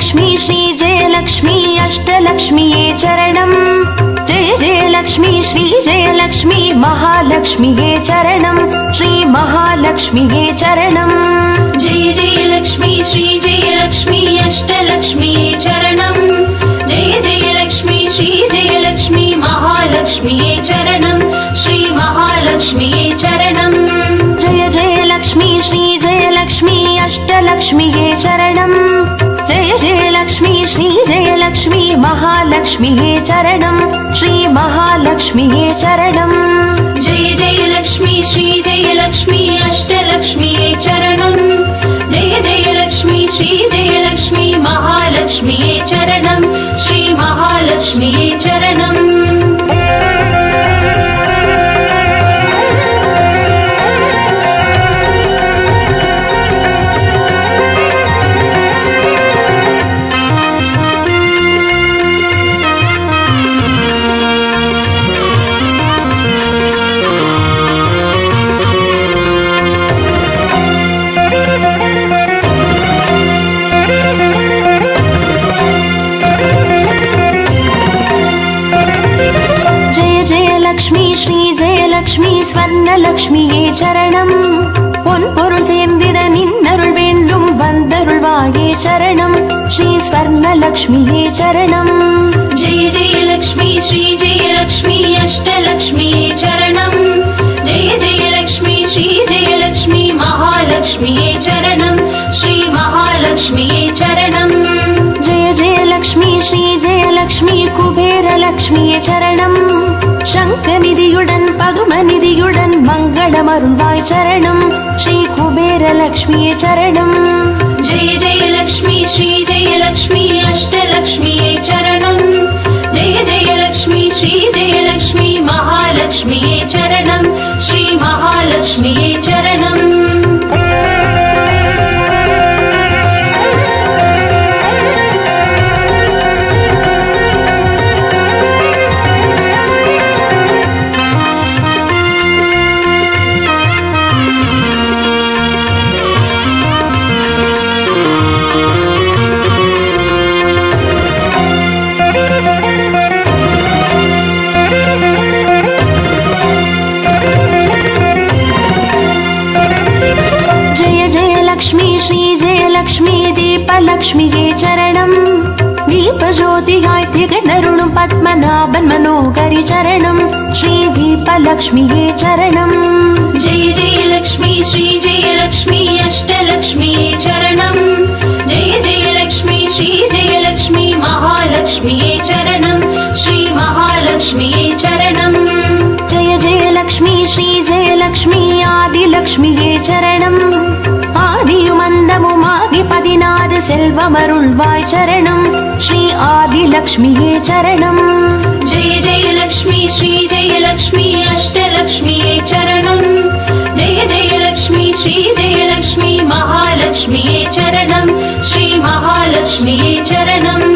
लक्ष्मी श्री जयलक्ष्मी अष्टलक्ष्मीये चरणम् जय जयलक्ष्मी श्री जयलक्ष्मी महालक्ष्मीये चरणम् श्री महालक्ष्मीये चरणम् जय जयलक्ष्मी श्री जयलक्ष्मी अष्टलक्ष्मीये चरणम् जय जयलक्ष्मी श्री जयलक्ष्मी महालक्ष्मीये चरणम् श्री महालक्ष्मीये चरणम् जय जयलक्ष्मी श्री जयलक्ष्मी अष्टलक्ष्मीये चरणम् जय जयलक्ष्मी श्री जयलक्ष्मी महालक्ष्मीये चरणम् श्री महालक्ष्मीये चरणम् जय जयलक्ष्मी श्री जयलक्ष्मी अष्टलक्ष्मीये चरणम् जय जयलक्ष्मी श्री जयलक्ष्मी महालक्ष्मीये चरणम् श्री महालक्ष्मीये चरणम् लक्ष्मी श्री जयलक्ष्मी स्वर्णलक्ष्मीये चरणम् பொன்பொருள் சேர்ந்திட நின்னருள் வேண்டும் வந்தருள்வாயே சரணம் ஸ்ரீ ஸ்வர்ணலக்ஷ்மியே சரணம் जय जयलक्ष्मी श्री जयलक्ष्मी अष्टलक्ष्मीये चरणम् जय जयलक्ष्मी श्री जयलक्ष्मी महालक्ष्मीये चरणम् श्री महालक्ष्मीये चरणम् जय जयलक्ष्मी श्री जयलक्ष्मी कुबेरलक्ष्मिये चरणम् शङ्खनिधियुடன் பதுமநிதியுடன் மங்களமருள்வாய் சரணம் ஸ்ரீ குபேரலக்ஷ்மியே சரணம் जय जयलक्ष्मी श्री जयलक्ष्मी अष्टलक्ष्मीये चरणम् जय जयलक्ष्मी श्री जयलक्ष्मी महालक्ष्मीये चरणम् श्री महालक्ष्मीये चरणम् லக்ஷ்மி தீபலக்ஷ்மியே சரணம் தீபஜோதியாய் திகழருளும் பத்மநாபன் மனோகரி சரணம் ஸ்ரீ தீபலக்ஷ்மியே சரணம் जय जयलक्ष्मी श्री जयलक्ष्मी अष्टलक्ष्मीये चरणम् जय जयलक्ष्मी श्री जयलक्ष्मी महालक्ष्मीये चरणम् श्री महालक्ष्मीये चरणम् जय जयलक्ष्मी श्री जयलक्ष्मी आदिलक्ष्मिये चरणम् ஆதியுமந்தமுமாகி 16 செல்வமருள்வாய் சரணம் ஸ்ரீ ஆதிலக்ஷ்மியே சரணம் जय जयलक्ष्मी श्री जयलक्ष्मी अष्टलक्ष्मीये चरणम् जय जयलक्ष्मी श्री जयलक्ष्मी महालक्ष्मीये चरणम् श्री महालक्ष्मीये चरणम्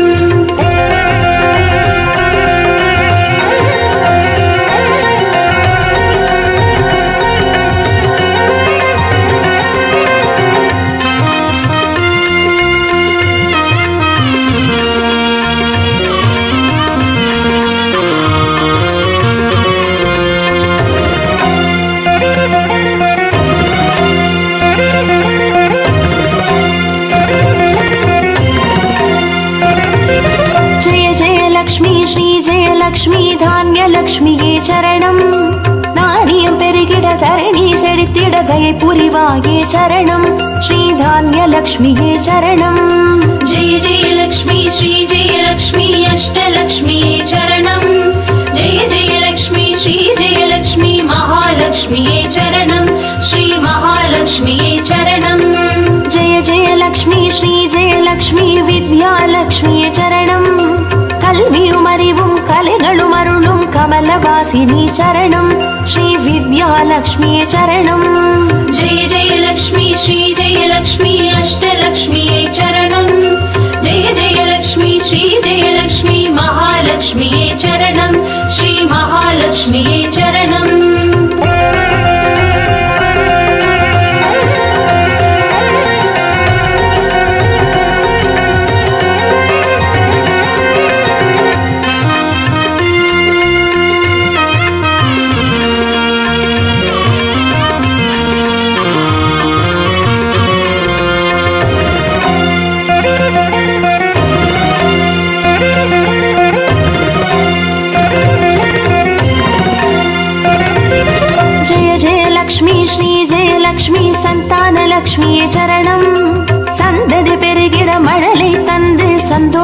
லக்ஷ்மி தான்யலக்ஷ்மியே சரணம் நாரியம் பெருகிட தரணி செழித்திட தயை புரிவாயே சரணம் ஸ்ரீ தான்யலக்ஷ்மியே சரணம் जय जयलक्ष्मी श्री जयलक्ष्मी अष्टलक्ष्मीये चरणम् जय जयलक्ष्मी श्री जयलक्ष्मी महालक्ष्मीये चरणम् श्री महालक्ष्मीये चरणम् जय जयलक्ष्मी श्री जयलक्ष्मी विद्यालक्ष्मिये चरणम् கல்வியும் அறிவும் கலைகளும் அருளும் கமலவாசினி சரணம் ஸ்ரீ வித்யாலக்ஷ்மியே சரணம் जय जयलक्ष्मी श्री जयलक्ष्मी अष्टलक्ष्मीये चरणम् जय जयलक्ष्मी श्री जयलक्ष्मी महालक्ष्मीये चरणम् श्री महालक्ष्मीये चरणम्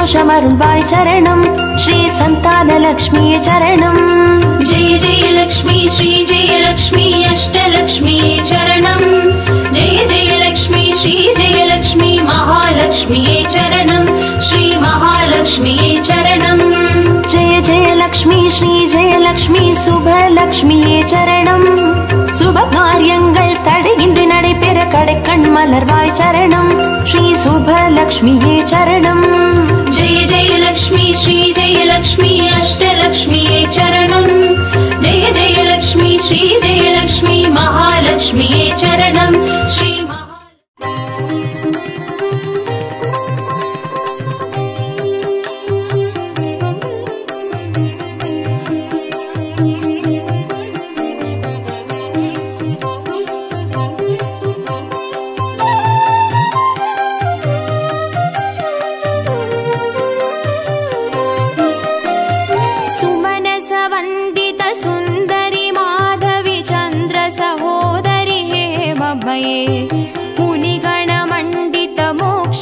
सन्तोषमरुळ्वाय् चरणं श्री सन्तानलक्ष्मी चरणं जय जय लक्ष्मी श्री जय लक्ष्मी अष्टलक्ष्मी चरणं जय जय लक्ष्मी श्री जय लक्ष्मी महालक्ष्मी चरणं श्री महालक्ष्मी चरणं जय जय लक्ष्मी श्री जय लक्ष्मी शुभलक्ष्मी चरणं शुभकार्यங்கள் தடையின்றி நடைபெற கடைக்கண் மலர்வாய் சரணம் ஸ்ரீ சுபலக்ஷ்மியே சரணம் जय जय लक्ष्मी श्री जय लक्ष्मी अष्टलक्ष्मी चरणं जय जय लक्ष्मी श्री जय लक्ष्मी महालक्ष्मी चरणं श्री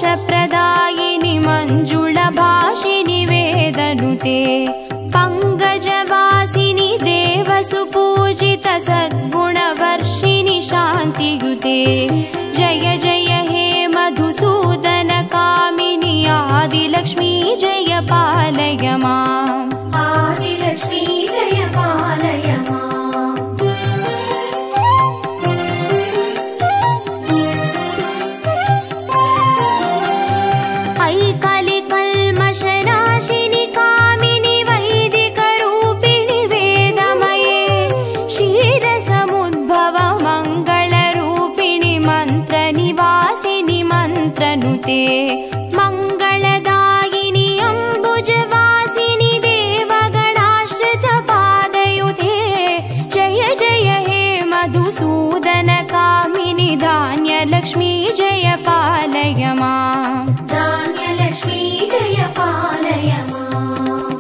मुनिगणमण्डितमोक्षप्रदायिनि मञ्जुळभाषिनि वेदनुते पङ्कजवासिनि देवसुपूजित सद्गुणवर्षिणि शान्तियुते जय जय हे मधुसूदन कामिनि आदिलक्ष्मी जय पालय माम् आदिलक्ष्मी जय पालय माम् कल्मषनाशिनि कामिनि वैदिकरूपिणि वेदमये क्षीरसमुद्भव मङ्गलरूपिणि मन्त्रनिवासिनि मन्त्रनुते मङ्गलदायिनि अम्बुजवासिनि देवगणाश्रितपादयुते जय जय हे मधुसूदन कामिनि धान्यलक्ष्मी जय पालय माम् धान्यलक्ष्मी जय पालय माम्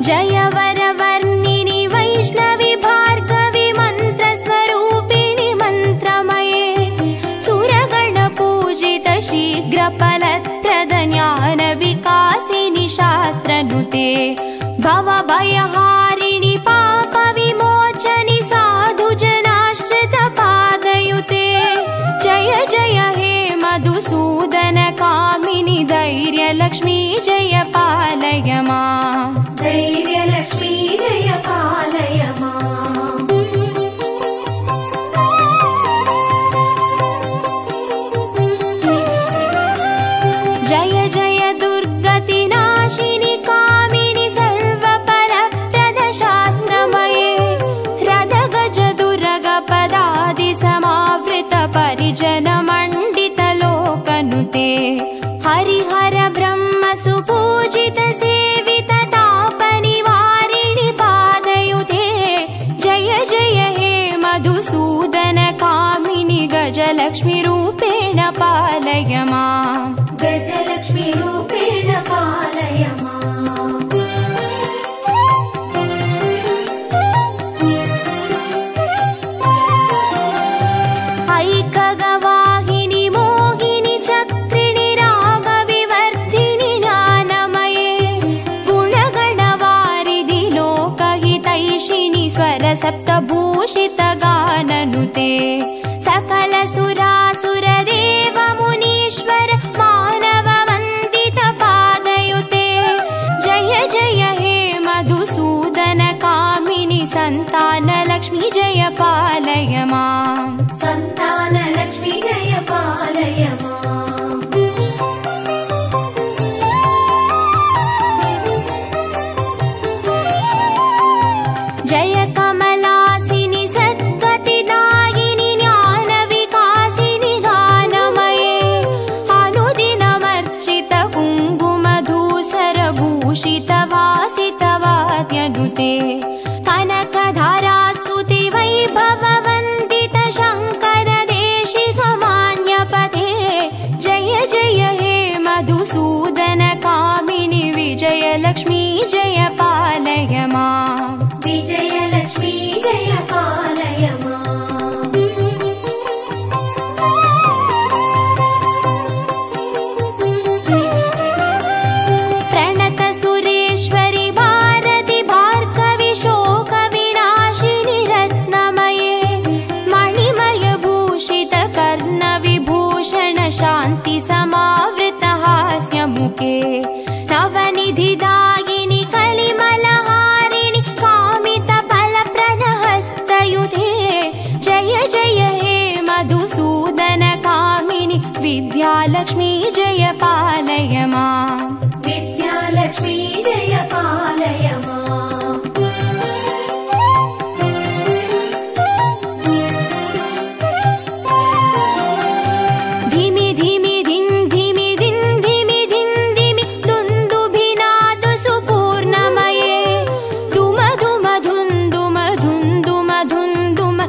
जय वरवर्णिनि वैष्णवि भार्गवि मन्त्रस्वरूपिणि मन्त्रमये सुरगणपूजित शीघ्रफलप्रद ज्ञानविकासिनि शास्त्रनुते भवभयहारिणि पापविमोचनि साधुजनाश्रितपादयुते जय जय हे मधुसूदन कामिनि धैर्यलक्ष्मी जय पालय माम् धैर्यलक्ष्मी जय पालय माम् जय जय दुर्गतिनाशिनि कामिनि सर्वफलप्रद शास्त्रमये रदगज दुर्गपदादि समावृत परिजनमण्डित लोकनुते हरिहर ब्रह्म सुपूजित सेवित तापनिवारिणि पादयुते जय जय हे मधुसूदन कामिनि गजलक्ष्मी रूपेण पालय माम् गजलक्ष्मी रूपेण पालय माम् ऐकगवाहिनि मोहिनि चक्रिणि रागविवर्धिनि ज्ञानमये गुणगणवारिधि लोकहितैषिणि स्वरसप्तभूषित गाननुते सकल सुरासुरदेव मुनीश्वर मानव वन्दित पादयुते जय जय हे मधुसूदन कामिनि सन्तानलक्ष्मी जय पालय माम् सन्तानलक्ष्मी जय पालय माम् जय कमलासिनि सद्गतिदायिनि ज्ञानविकासिनि गानमये अनुदिनमर्चित कुङ्कुमधूसरभूषित वासितवाद्यनुते कनकधारास्तुति वैभववन्दित शङ्करदेश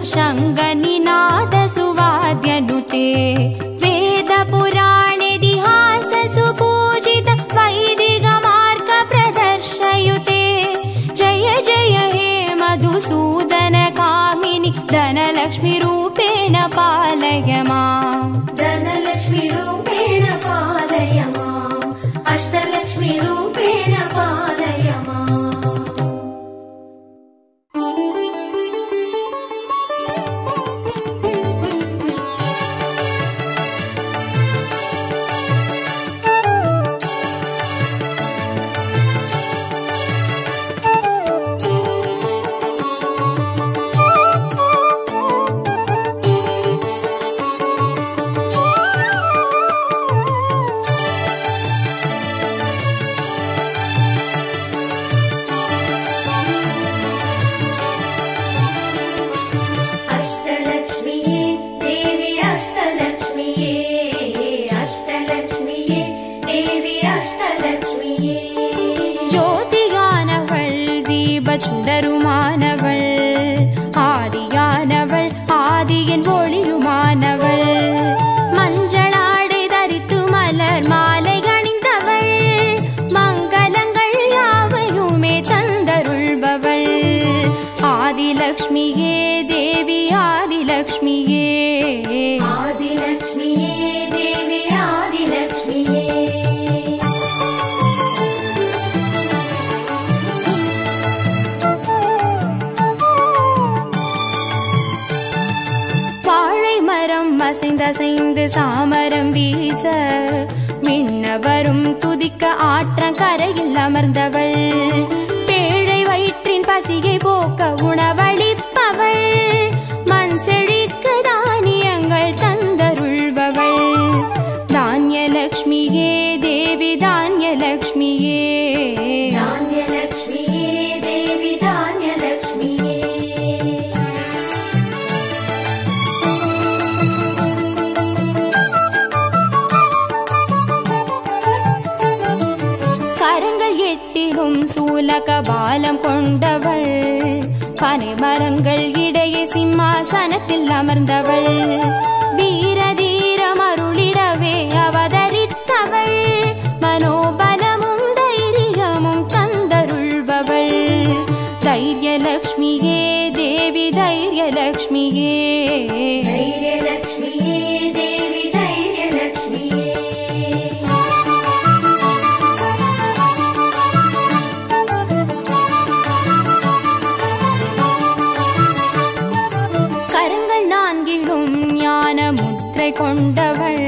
शङ्गनिनाद सुवाद्यनुते वेद पुराणेतिहास सुपूजित वैदिक मार्ग प्रदर्शयुते जय जय हे मधुसूदन कामिनि धनलक्ष्मी रूपेण पालय माम् धनलक्ष्मी रूपेण पालय माम् अष्टलक्ष्मी रूपेण पालय माम् சுடருமானவள் ஆதியானவள் ஆதியின் ஒளியுமானவள் மஞ்சளாடை தரித்து மலர் மாலை அணிந்தவள் மங்களங்கள் யாவையுமே தந்தருள்பவள் ஆதிலக்ஷ்மியே தேவி ஆதிலக்ஷ்மியே ஆதிலக்ஷ்மியே தேவி ஆதிலக்ஷ்மியே அசைந்து சாமரம் வீச மின்னவரும் துதிக்க ஆற்றங்கரையில் அமர்ந்தவள் பேழை வயிற்றின் பசியை போக்க உணவளிப்பவள் மண் செழிக்க தானியங்கள் தந்தருள்பவள் தானியலக்ஷ்மியே தேவி தானியலக்ஷ்மியே தானியலக்ஷ்மியே தேவி தானியலக்ஷ்மியே சூலக பாலம் கொண்டவள் பனை மரங்கள் இடையே சிம்மாசனத்தில் அமர்ந்தவள் வீரதீரம் அருளிடவே அவதரித்தவள் மனோபலமும் தைரியமும் தந்தருள்பவள் தைரியலக்ஷ்மியே தேவி தைரியலக்ஷ்மியே தைரியலக்ஷ்மியே தேவி தைரியலக்ஷ்மியே கொண்டவள்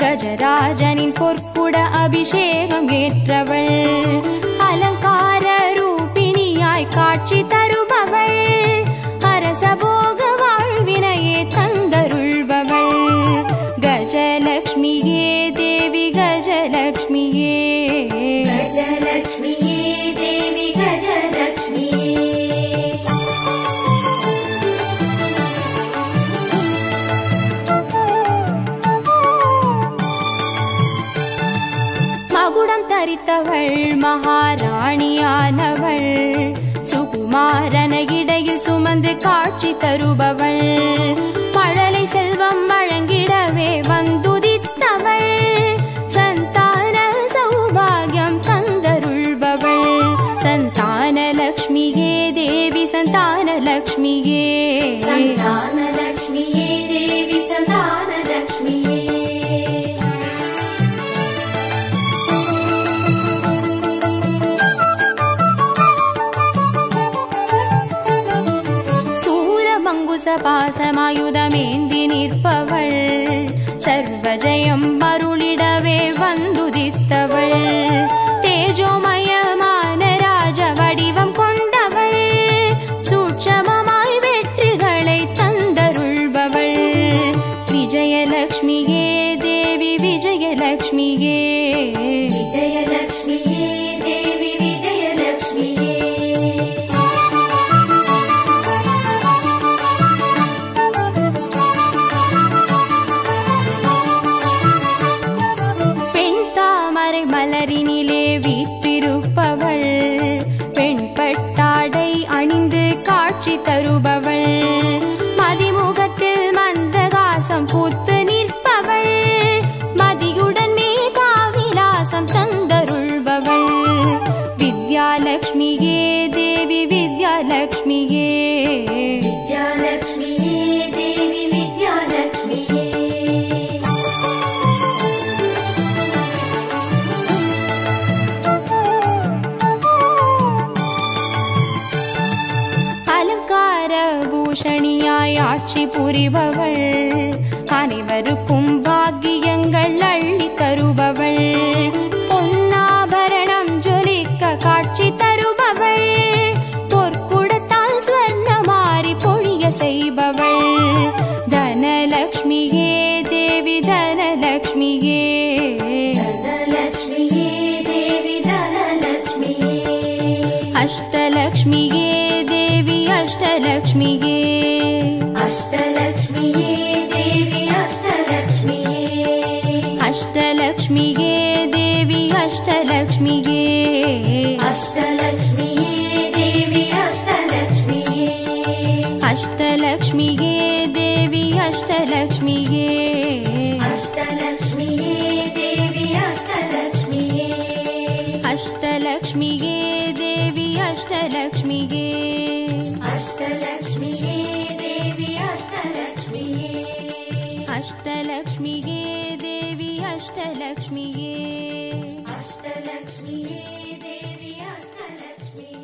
கஜராஜனின் பொற்குட அபிஷேகம் ஏற்றவள் அலங்கார ரூபிணியாய் காட்சி தருபவள் அரசபோக வாழ்வினையே தந்தருள்பவள் கஜலக்ஷ்மியே தேவி கஜலக்ஷ்மியே கஜலக்ஷ்மியே தேவி கஜலக்ஷ்மியே மகுடம் தரித்தவள் மகாராணியானவள் சுகுமாரன இடையில் சுமந்து காட்சி தருபவள் மழலை செல்வம் வழங்கிடவே வந்துதித்தவள் சந்தான சௌபாகியம் தந்தருள்பவள் சந்தானலக்ஷ்மியே தேவி சந்தானலக்ஷ்மியே சந்தானலக்ஷ்மியே தேவி சந்தானலக்ஷ்மியே பாசமாயுதமேந்தி நிற்பவள் சர்வஜயம் அருளிடவே வந்துதித்தவள் தேஜோமயமான ராஜ வடிவம் கொண்டவள் சூட்சமமாய் வெற்றிகளை தந்தருள்பவள் விஜயலக்ஷ்மியே தேவி விஜயலக்ஷ்மியே விஜயலக்ஷ்மியே தேவி விஜயலக்ஷ்மியே மலரினிலே வீற்றிருப்பவள் பெண் தாட்சணியாய் ஆட்சி புரிபவள், அனைவருக்கும் பாக்கியங்கள் அள்ளி தருபவள், பொன்னாபரணம் ஜொலிக்க காட்சி தருபவள், பொற்குடத்தால் ஸ்வர்ணமாரி பொழிய செய்பவள், தனலக்ஷ்மியே தேவி தனலக்ஷ்மியே, தனலக்ஷ்மியே தேவி தனலக்ஷ்மியே, அஷ்டலக்ஷ்மியே தேவி அஷ்டலக்ஷ்மியே, அஷ்டலக்ஷ்மியே தேவி அஷ்டலக்ஷ்மியே, அஷ்டலக்ஷ்மியே தேவி அஷ்டலக்ஷ்மியே, அஷ்டலக்ஷ்மியே தேவி அஷ்டலக்ஷ்மியே, அஷ்டலக்ஷ்மியே தேவி அஷ்டலக்ஷ்மியே, அஷ்டலக்ஷ்மியே தேவி அஷ்டலக்ஷ்மியே, அஷ்டலக்ஷ்மியே தேவி அஷ்டலக்ஷ்மியே, அஷ்டலக்ஷ்மியே தேவி அஷ்டலக்ஷ்மியே, அஷ்டலக்ஷ்மியே தேவி அஷ்டலக்ஷ்மியே, அஷ்டலக்ஷ்மியே தேவி அஷ்டலக்ஷ்மியே.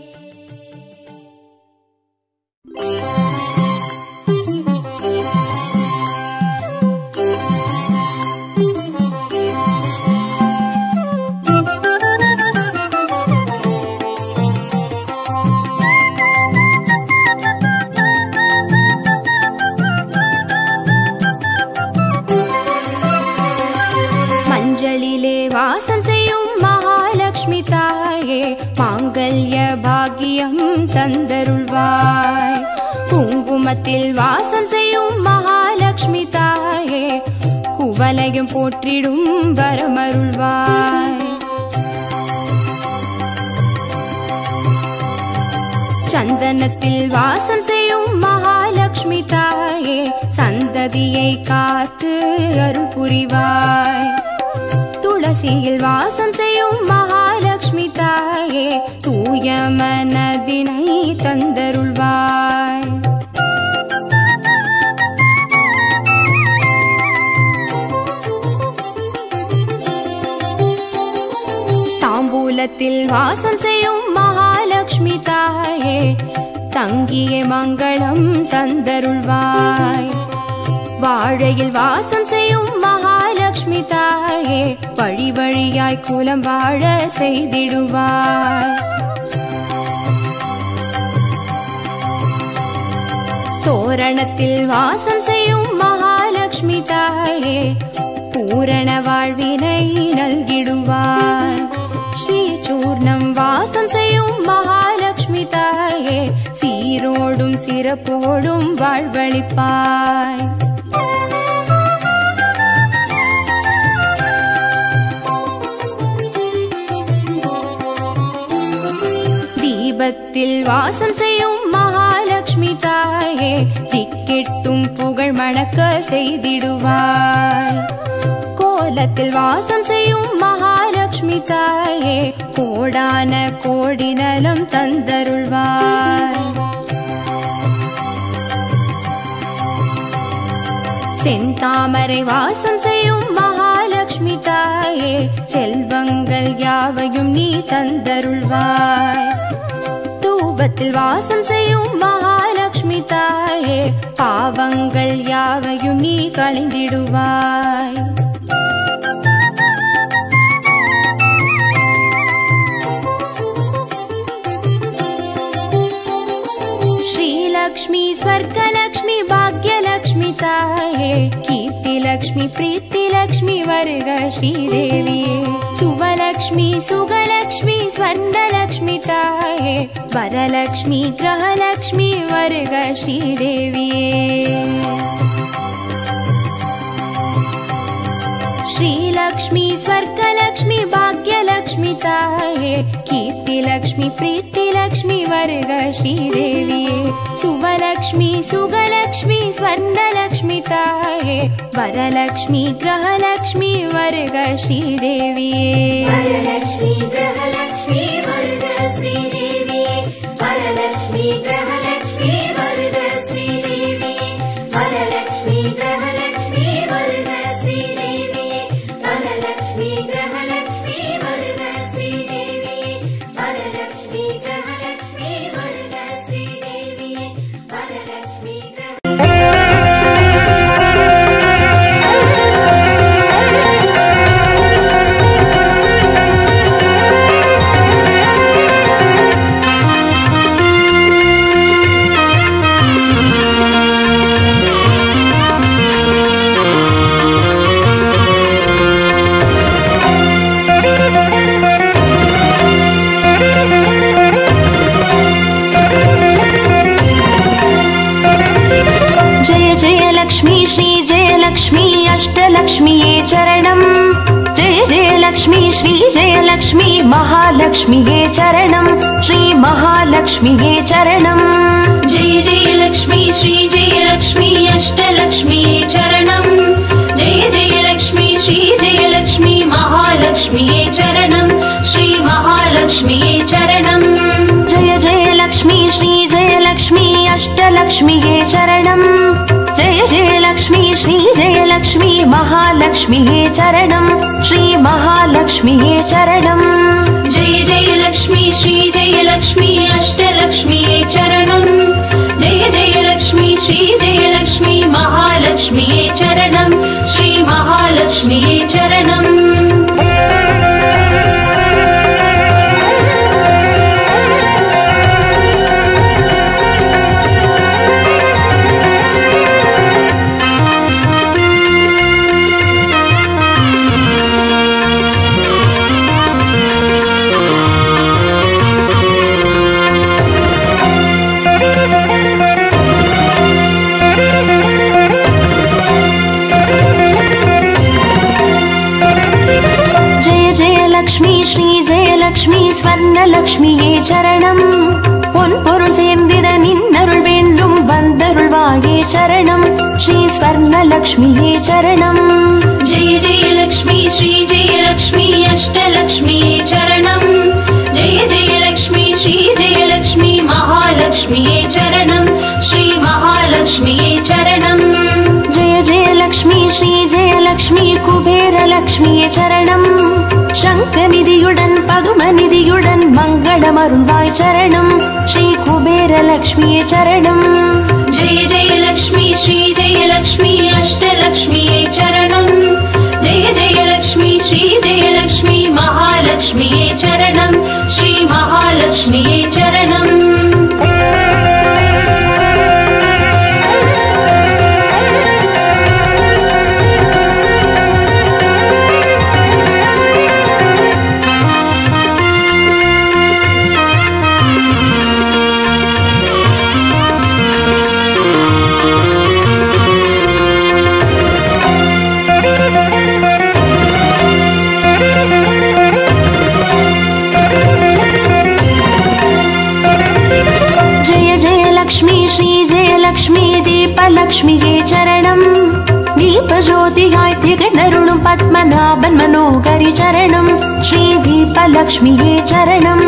மஞ்சளிலே வாசம் செய்யும் மகாலட்சுமி தாயே, மாங்கல்ய பாக்கியம் தந்தருள்வாய், குங்குமத்தில் வாசம் செய்யும் மகாலட்சுமி தாயே, குவலையும் போற்றிடும் வரமருள்வாய், சந்தனத்தில் வாசம் செய்யும் மகாலட்சுமி தாயே, சந்ததியை காத்து அருள் புரிவாய், துளசியில் வாசம் செய்யும் மகாலட்சுமி தாயே, தூய மனதினை தந்தருள்வாய், தாம்பூலத்தில் வாசம் செய்யும் மகாலட்சுமி தாயே, தங்கிய மங்களம் தந்தருள்வாய், வாழையில் வாசம் செய்யும் மகாலட்சுமி தாயே, வழி வழியாய் குலம் வாழ செய்திடுவாய், தோரணத்தில் வாசம் செய்யும் மகாலட்சுமி தாயே, பூரண வாழ்வினை நல்கிடுவாய், ஸ்ரீசூர்ணம் வாசம் செய்யும் மகாலட்சுமி தாயே, சீரோடும் சிறப்போடும் வாழ்வளிப்பாய், தீபத்தில் வாசம் செய்யும் மகாலட்சுமி தாயே, திக்கெட்டும் புகழ் மணக்க செய்திடுவாய், கோலத்தில் வாசம் செய்யும் மகாலட்சுமி தாயே, கோடான கோடி நலம் தந்தருள்வாய், செந்தாமரை வாசம் செய்யும் மகாலட்சுமி தாயே, செல்வங்கள் யாவையும் நீ தந்தருள்வாய், தூபத்தில் வாசம் செய்யும் மகாலட்சுமி தாயே, பாவங்கள் யாவையும் நீ களைந்திடுவாய், श्रीलक्ष्मी स्वर्गलक्ष्मी भाग्यलक्ष्मी ताये, कीर्तिलक्ष्मी प्रीतिलक्ष्मी वर्ग श्रीदेविये, सुवलक्ष्मी सुगलक्ष्मी स्वर्णलक्ष्मी ताये, वरलक्ष्मी ग्रहलक्ष्मी वर्ग श्रीदेविये, श्रीलक्ष्मी स्वर्गलक्ष्मी भाग्यलक्ष्मी ताये, कीर्तिलक्ष्मी प्रीतिलक्ष्मी वर्ग श्रीदेविये, सुवलक्ष्मी सुगलक्ष्मी स्वर्णलक्ष्मी ताये, वरलक्ष्मी ग्रहलक्ष्मी वर्ग श्रीदेविये, वरलक्ष्मी ग्रहलक्ष्मी वर्ग श्रीदेविये, वरलक्ष्मी ग्रहलक्ष्मी वर्ग श्रीदेविये, वरलक्ष्मी ग्रहलक्ष्मी वर्ग श्रीदेविये, वरलक्ष्मी ग्रहलक्ष्मी वर्ग श्रीदेविये, वरलक्ष्मी ग्रहलक्ष्मी वर्ग श्रीदेविये, वरलक्ष्मी जय लक्ष्मी श्री जय लक्ष्मी अष्टलक्ष्मीये चरणम् जय जय लक्ष्मी श्री जय लक्ष्मी महालक्ष्मीये चरणम् श्री महालक्ष्मीये चरणम् जय जय लक्ष्मी श्री जय लक्ष्मी अष्टलक्ष्मीये चरणम् जय जय लक्ष्मी श्री जय लक्ष्मी महालक्ष्मीये चरणम् श्री महालक्ष्मीये चरणम् जय जय लक्ष्मी श्री जय लक्ष्मी अष्टलक्ष्मीये चरणम् जय जय लक्ष्मी श्री जय लक्ष्मी महालक्ष्मीये चरणम् श्री महालक्ष्मीये चरणम् जय जय लक्ष्मी श्री जय लक्ष्मी अष्टलक्ष्मीये चरणम् जय जय लक्ष्मी श्री जय लक्ष्मी महालक्ष्मीये चरणम् श्री महालक्ष्मीये चरणम् लक्ष्मी श्री जय लक्ष्मी स्वर्णलक्ष्मीये चरणम् பொன்பொருள் சேர்ந்திட நின்னருள் வேண்டும் வந்தருள்வாயே சரணம் ஸ்ரீ ஸ்வர்ணலக்ஷ்மியே சரணம் जय जय लक्ष्मी श्री जय लक्ष्मी अष्टलक्ष्मीये चरणम् जय जय लक्ष्मी श्री जय लक्ष्मी महालक्ष्मीये चरणम् श्री महालक्ष्मीये चरणम् जय जय लक्ष्मी श्री जय लक्ष्मी कुबेरलक्ष्मीये चरणम् शङ्खनिधियुடன் பதுமநிதியுடன் மங்களமருள்வாய் சரணம் ஸ்ரீ குபேரலக்ஷ்மியே சரணம் जय जय लक्ष्मी श्री जय लक्ष्मी अष्टलक्ष्मीये चरणम् जय जय लक्ष्मी श्री जय लक्ष्मी महालक्ष्मीये चरणम् श्री महालक्ष्मीये चरणम् லக்ஷ்மி தீபலக்ஷ்மியே சரணம் தீபஜோதியாய் திகழருளும் பத்மநாபன் மனோகரி சரணம் ஸ்ரீ தீபலக்ஷ்மியே சரணம்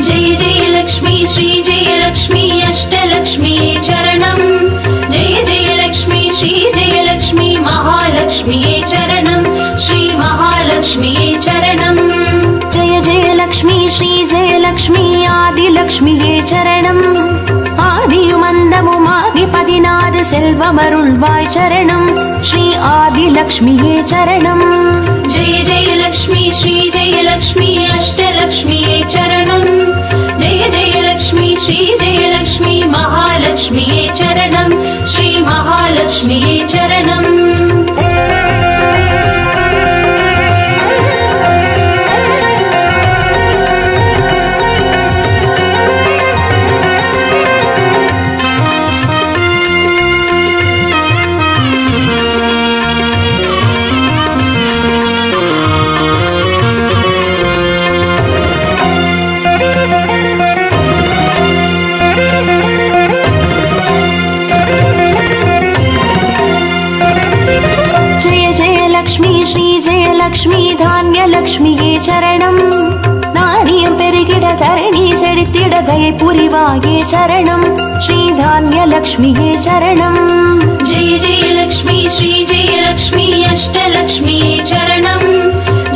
जय जय लक्ष्मी श्री जय लक्ष्मी अष्टलक्ष्मीये चरणम् जय जय लक्ष्मी श्री जय लक्ष्मी महालक्ष्मीये चरणम् श्री महालक्ष्मीये चरणम् जय जय लक्ष्मी श्री जय लक्ष्मी आदिलक्ष्मिये चरणम् ஆதியுமந்தமுமாதிபதிநாத செல்வமருள்வாய் சரணம் ஸ்ரீ ஆதிலக்ஷ்மியே சரணம் जय जय लक्ष्मी श्री जय लक्ष्मी अष्टलक्ष्मीये चरणम् जय जय लक्ष्मी श्री जय लक्ष्मी महालक्ष्मीये चरणम् श्री महालक्ष्मीये चरणम् லக்ஷ்மி தான்யலக்ஷ்மியே சரணம் நாரியம் பெருகிட தரணி செழித்திட தயை புரிவாயே சரணம் ஸ்ரீ தான்யலக்ஷ்மியே சரணம் जय जय लक्ष्मी श्री जय लक्ष्मी अष्टलक्ष्मीये चरणम्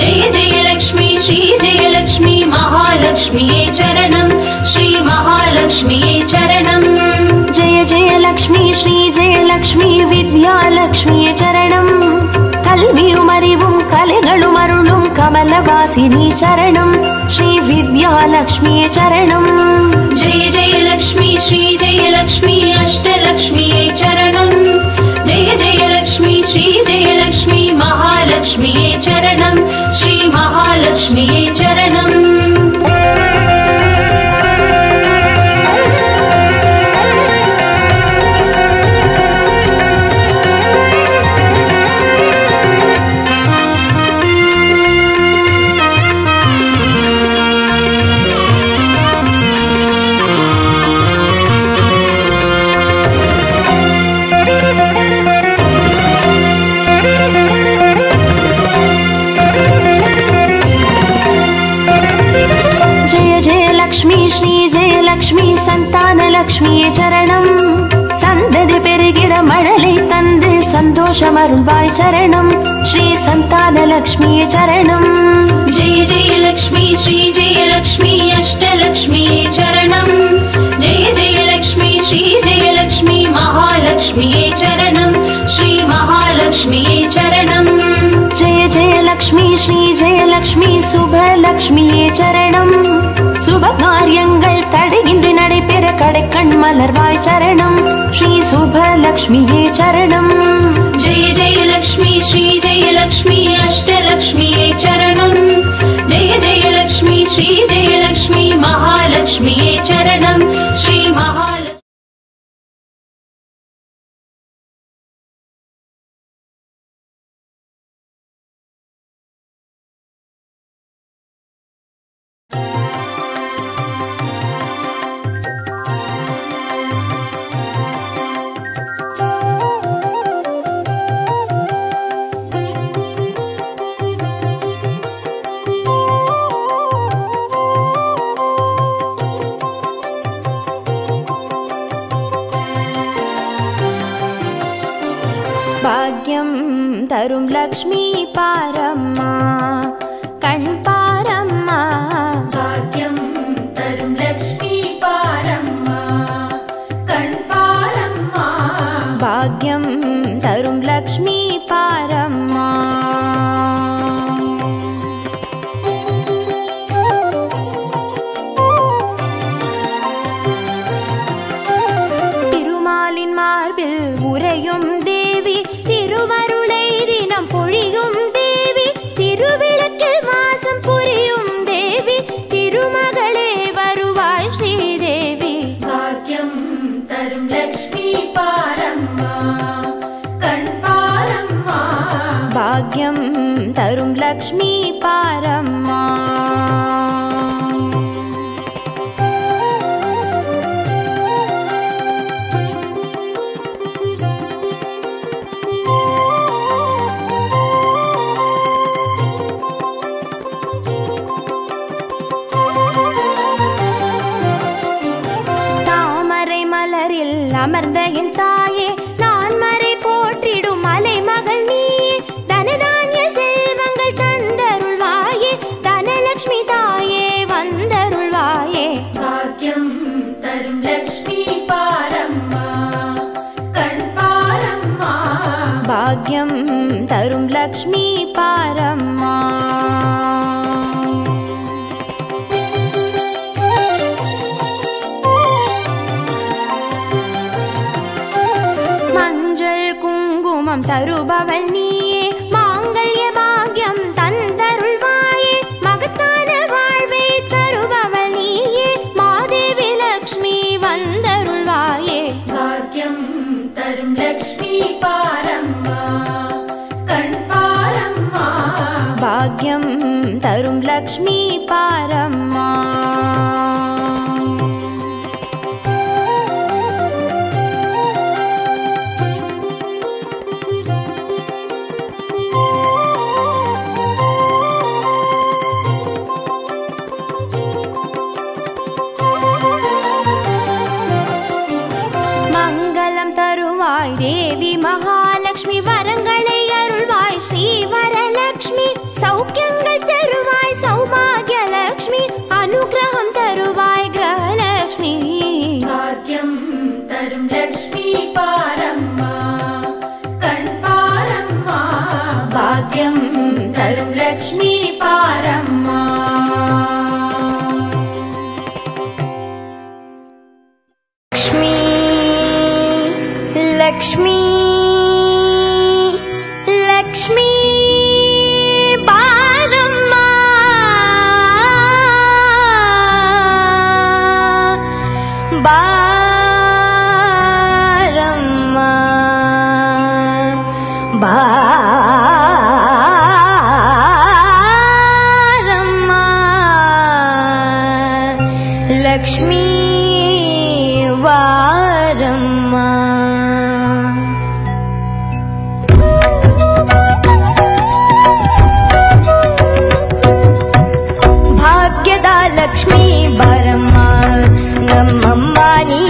जय जय लक्ष्मी श्री जय लक्ष्मी महालक्ष्मीये चरणम् श्री महालक्ष्मीये चरणम् जय जय लक्ष्मी श्री जय लक्ष्मी विद्यालक्ष्मिये चरणम् கல்வியுமறிவும் கலைகளும் அருளும் கமலவாசினி சரணம் ஸ்ரீ வித்யாலக்ஷ்மியே சரணம் जय जय लक्ष्मी श्री जय लक्ष्मी अष्टलक्ष्मीये चरणम् जय जय लक्ष्मी श्री जय लक्ष्मी महालक्ष्मीये चरणम् श्री महालक्ष्मीये चरणम् லக்ஷ்மியே சரணம். சந்ததி பெருகிட மழலை தந்து சந்தோஷம் அருள்வாய் சரணம். ஸ்ரீ சந்தான லக்ஷ்மியே சரணம். जय जय लक्ष्मी श्री जय लक्ष्मी अष्टलक्ष्मी चरणं. जय जय लक्ष्मी श्री जय लक्ष्मी महालक्ष्मी चरणं. श्री महालक्ष्मी चरणं. जय जय लक्ष्मी श्री जय लक्ष्मी சுபலக்ஷ்மியே சரணம். சுப காரியங்கள் தடையின்றி நடைபெற கடைக்கண் மலர்வாய் சரணம். ஸ்ரீ சுபலக்ஷ்மியே சரணம். जय जय लक्ष्मी श्री जय लक्ष्मी अष्टलक्ष्मी चरणं. जय जय लक्ष्मी श्री जय लक्ष्मी महालक्ष्मी चरणं. श्री महालक्ष्मी. பாக்யம் தரும் லக்ஷ்மி பாரம்மா கண் பாரம்மா. பாக்யம் தரும் லக்ஷ்மி பாரம்மா கண் பாரம்மா. பாக்யம் தரும் லக்ஷ்மி பாரம்மா. திருமாலின் மார்பில் உறையும் தேவி, திருவருளை தினம் பொழியும் தேவி, திருவிளக்கில் வாசம் புரியும் தேவி, திருமகளே வருவாய் ஸ்ரீதேவி. பாக்யம் தரும் லக்ஷ்மி பாரம்மா கண் பாரம்மா. பாக்யம் தரும் லக்ஷ்மி பாரம்மா. தாமரை மலரில் அமர்ந்த என் தாயே, நான் மறை போற்றிடும் மலை மகள் நீயே, தனதானிய செல்வங்கள் தந்தருள்வாயே, தனலட்சுமி தாயே வந்தருள்வாயே. பாக்யம் தரும் லக்ஷ்மி பாரம்மா கண் பாரம்மா. பாக்யம் தரும் லக்ஷ்மி பாரம்மா. மஞ்சள் குங்குமம் தருபவள் நீயே, மாங்கல்ய பாக்யம் தந்தருள்வாயே, மகத்தான வாழ்வை தருபவள் நீயே, மாதேவி லக்ஷ்மி வந்தருள்வாயே. பாக்யம் தரும் லக்ஷ்மி பாரம்மா கண் பாரம்மா. பாக்யம் தரும் லக்ஷ்மி பாரம்மா. மங்களம் தருவாய் தேவி மகாலட்சுமி, வரங்களை அருள்வாய் ஸ்ரீ வரலட்சுமி, சௌக்கியங்கள் தருவாய் சௌபாகியலட்சுமி, அனுகிரகம் தருவாய் கிரகலட்சுமி. பாக்யம் தரும் லக்ஷ்மி பாரம்மா கண் பாரம்மா. பாக்யம் தரும் லக்ஷ்மி பாரம்மா. லக்ஷ்மி லக்ஷ்மி பாரம்மா. பாரம்மா பாரம்மா. லக்ஷ்மி வாரம்மா. ಭಾಗ್ಯದ ಲಕ್ಷ್ಮೀ ಬಾರಮ್ಮ ನಮ್ಮಮ್ಮ ನೀ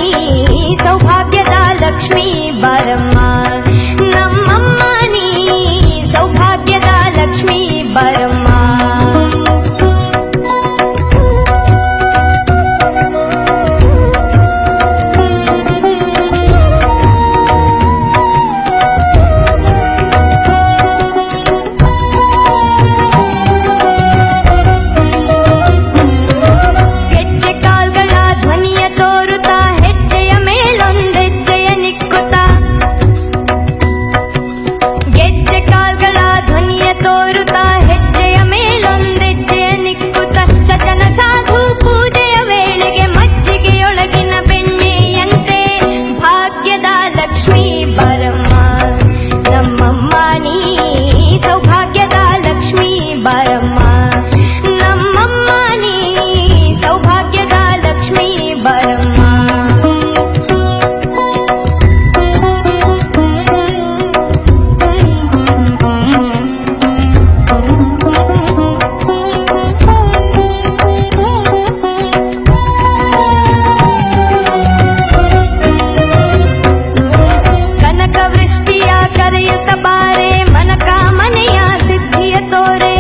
ಕರೆಯುತ್ತ ಬಾರೆ ಮನಕ ಮನೆಯ ಸಿದ್ಧಿಯ ತೋರೆ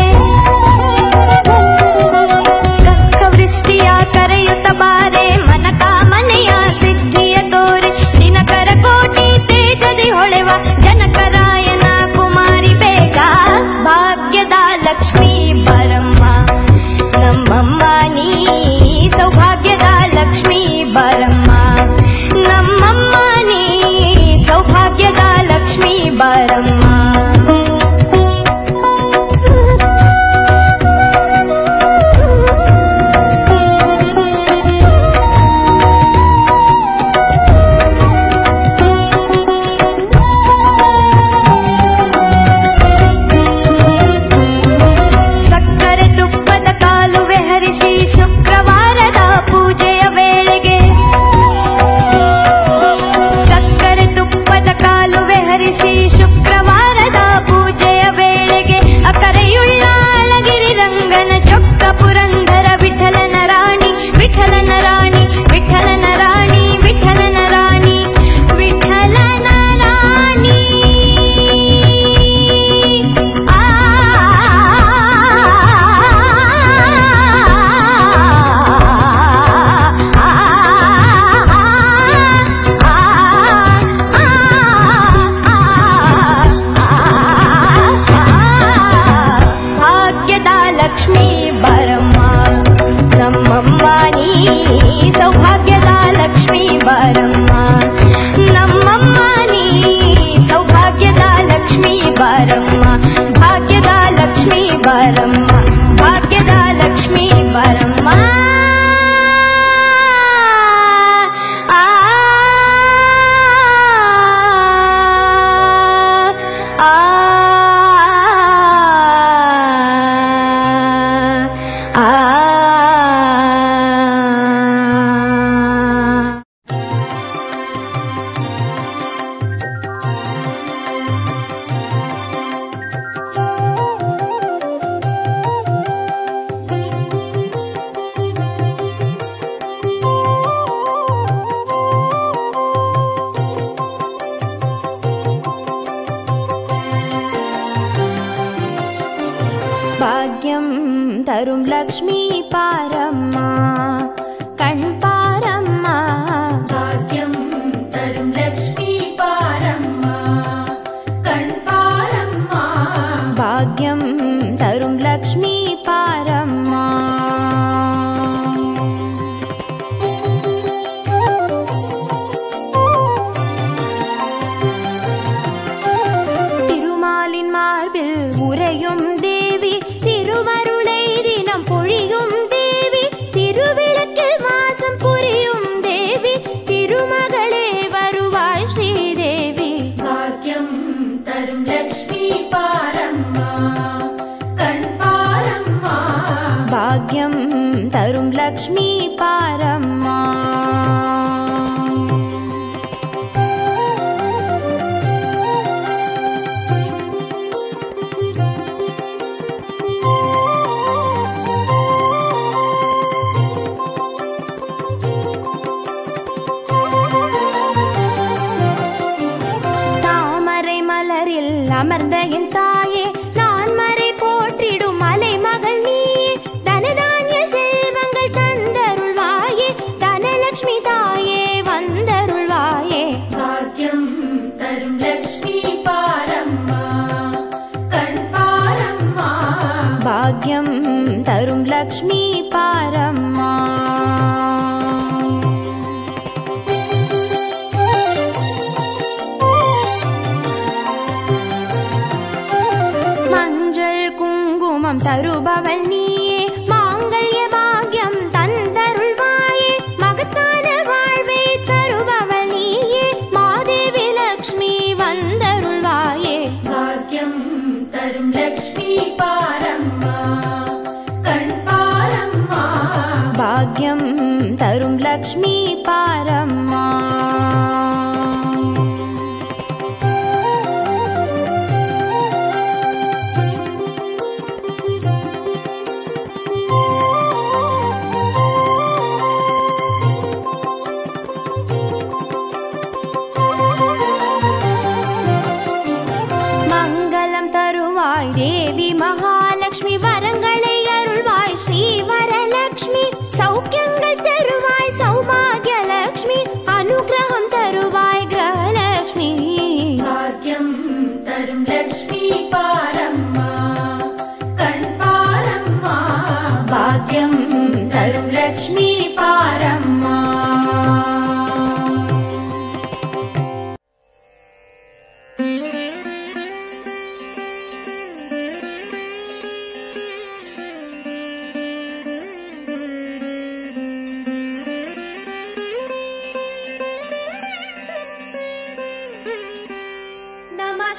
ಕೃಷ್ಟಿಯ ಕರೆಯುತ್ತ ಬಾರೆ ಮನಕ ಮನೆಯ ಸಿದ್ಧಿಯ ತೋರೆ ದಿನಕರ ಕೋಟಿ ತೇಜದಿ ಹೊಳೆವ ಜನಕರಾಯನ ಕುಮಾರಿ ಬೇಗ ಭಾಗ್ಯದ ಲಕ್ಷ್ಮೀ ಬರಮ್ಮ ನಮ್ಮಮ್ಮ ನೀ ಸೌಭಾಗ್ಯದ ಲಕ್ಷ್ಮೀ ಬರಮ್ಮ ನಮ್ಮಮ್ಮ ನೀ ಸೌಭಾಗ್ಯದ ಲಕ್ಷ್ಮೀ ಬರಮ್ಮ ಭಾಗ್ಯಂ ತರುಂ ಲಕ್ಷ್ಮೀ ಪಾರಮ್ಮ ಕಣ್ಪಾರಮ್ಮ ಭಾಗ್ಯಂ ತರುಂ ಲಕ್ಷ್ಮೀ ಪಾರಮ್ಮ ಕಣ್ಪಾರಮ್ಮ ಭಾಗ್ಯಂ ತರುಂ ಲಕ್ಷ್ಮೀ ಪಾರಮ್ಮ திருமாலின் மார்பில் உறையும் தேவி திருமருளை தினம் பொழியும் தேவி திருவிளக்கில் வாசம் புரியும் தேவி திருமகளே வருவாய் ஸ்ரீதேவி பாக்யம் தரும் லக்ஷ்மி பாரம்மா கண்பாரம்மா பாக்யம் தரும் லக்ஷ்மி பாரம்மா அமர்ந்த என் தாயே நான் மறை போற்றிடும் மலை மகள் நீயே தனதானிய செல்வங்கள் தந்தருள்வாயே தனலட்சுமி தாயே வந்தருள்வாயே பாக்யம் தரும் லக்ஷ்மி பாரம்மா கண்பாரம்மா பாக்யம் தரும் லக்ஷ்மி பாரம்மா தருபவள் நீயே மாங்கல்ய பாக்யம் தந்தருள்வாயே மகத்தான வாழ்வை தருபவள் நீயே மாதேவி லக்ஷ்மி வந்தருள்வாயே பாக்யம் தரும் லக்ஷ்மி பாரம்மா கண்பாரம்மா பாக்யம் தரும் லக்ஷ்மி பாரம்மா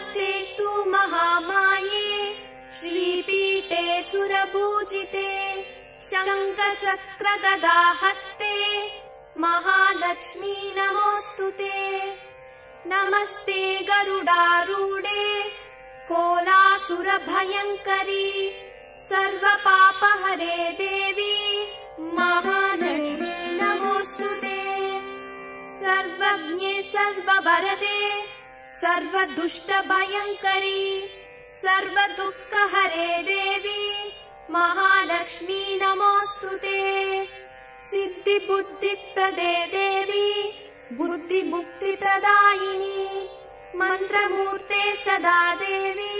नमस्तेस्तु महामाये श्रीपीठे सुरपूजिते शङ्खचक्रगदाहस्ते महालक्ष्मी नमोऽस्तुते। नमस्ते गरुडारूढे कोलासुरभयङ्करी सर्वपापहरे देवी महालक्ष्मी नमोऽस्तुते। सर्वज्ञे सर्ववरदे सर्वदुष्टभयङ्करी सर्वदुःखहरे देवी महालक्ष्मी नमोऽस्तुते। सिद्धिबुद्धिप्रदे देवी बुद्धिमुक्तिप्रदायिनी मन्त्रमूर्ते सदा देवी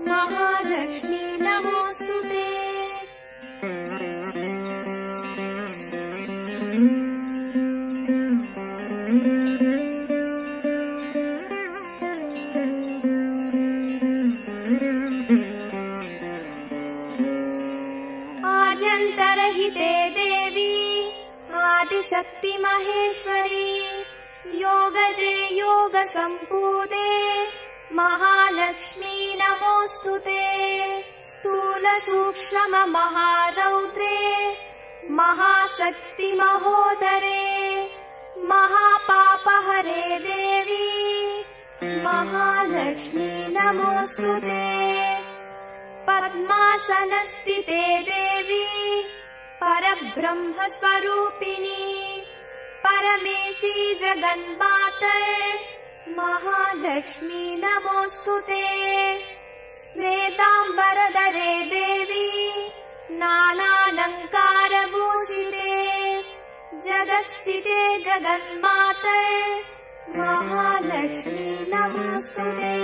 महालक्ष्मी नमोऽस्तुते। आद्यन्तरहिते देवी आदिशक्ति महेश्वरी योगजे योगसम्पूते महालक्ष्मी नमोऽस्तुते। स्थूलसूक्ष्म महारौद्रे महाशक्ति महोदरे महापापहरे देवी महालक्ष्मी नमोऽस्तुते। पद्मासनस्थिते देवी परब्रह्मस्वरूपिणी परमेशी जगन्मातर् महालक्ष्मी नमोऽस्तुते। श्वेताम्बरधरे देवी नानालङ्कारभूषिते जगत्स्थिते जगन्मातर् महालक्ष्मी नमोऽस्तुते।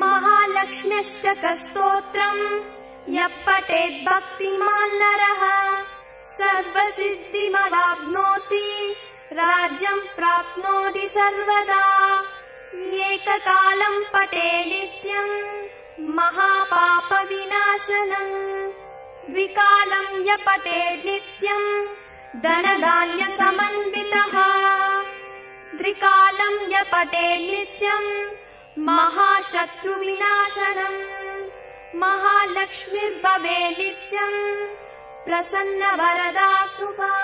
महालक्ष्म्यष्टकस्तोत्रम् यः पठेत् भक्तिमान् नरः सर्वसिद्धिमवाप्नोति राज्यं प्राप्नोति सर्वदा। एककालं पठे नित्यं महापापविनाशनम् द्विकालं यः पठेत् नित्यं धनधान्यसमन्वितः त्रिकालं यः पठेत् नित्यं महाशत्रुविनाशनम् महालक्ष्मीर्भवे नित्यम् प्रसन्नवरदा शुभा।